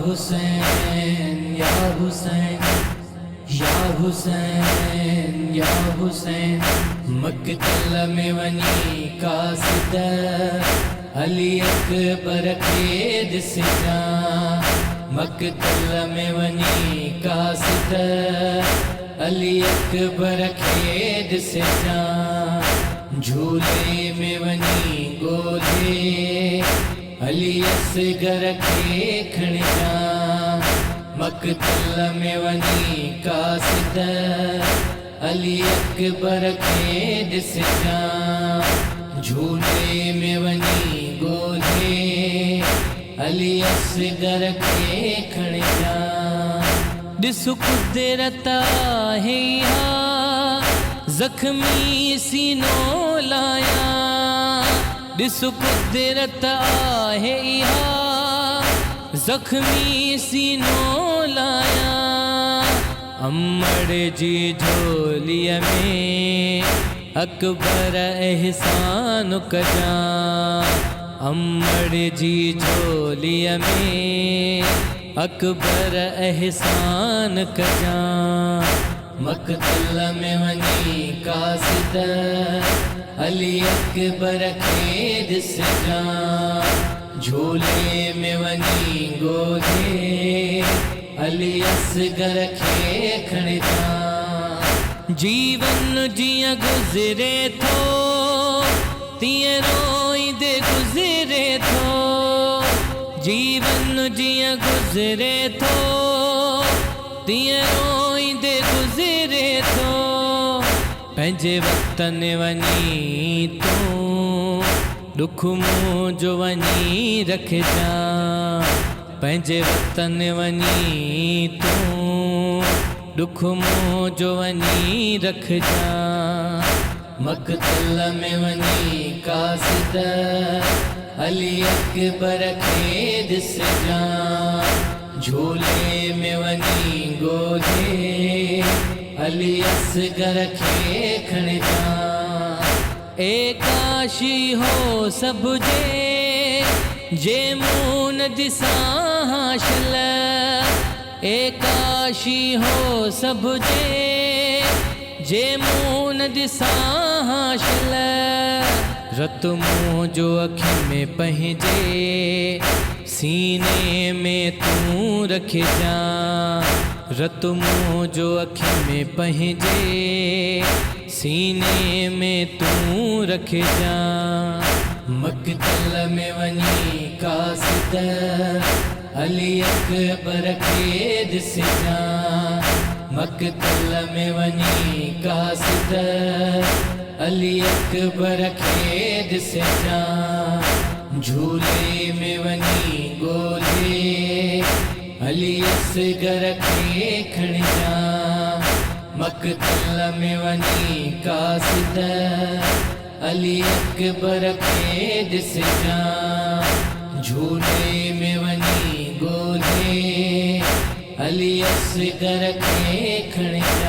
हुसैन या हुसैन या हुसैन या हुसैन। मक़तल में वञी कासिद अली अकबर खे ॾिसजां। मक़तल में वञी कासिद अली अकबर खे ॾिसजां। झूले में वञी ॻोल्हे अली असगर खे खणजां। मक़तल में वञी कासिद अली अकबर खे ॾिसजां। झूले में वञी ॻोल्हे अली असगर खे खणजां। ॾिस कुदरत आहे ज़ख्मी सीनो लाया। ॾिस कुदरत आहे ज़ख्मी सीनो लाया। अमड़ जी झोलीअ में अकबर एहसान कजां। अमड़ जी झोलीअ में अकबर एहसान कजां। मक़तल में वञी कासिद अली अकबर खे ॾिसजां। झूले में वञी ॻोल्हे अली असगर खे खणजां। जीवन जीअं गुज़रे थो तीअं रोईंदे गुज़रे थो। जीवन जीअं गुज़रे थो तीअं रोईंदे गुज़रे थो। पंहिंजे वतन वञी तूं दुख मुंहिंजो वञी रखजां। पंहिंजे वतन वञी तूं दुख मुंहिंजो वञी रखजां। मक़तल में वञी कासिद अली अकबर खे ॾिसजां। झूले में वञी ॻोल्हे अली असगर खे खणजां। काशी हो सब जे मूं न ॾिसां हाशिल। काशी हो सब जे मूं न ॾिसां हाशिल। रत मुंहिंजो अखियुनि में पंहिंजे सीने में तूं रखजां। रत मुंहिंजो अखियुनि में पंहिंजे सीने में तूं रखजां। मक़तल में वञी कासिद अली अकबर खे ॾिसजां। मक़तल में वञी कासिद अली अकबर खे ॾिसजां। झूले में वञी ॻोल्हे अली असगर खे खणजां। मक़तल में वञी कासिद अली अकबर खे ॾिसजां। झूले में वञी ॻोल्हे अली असगर खे खणजां।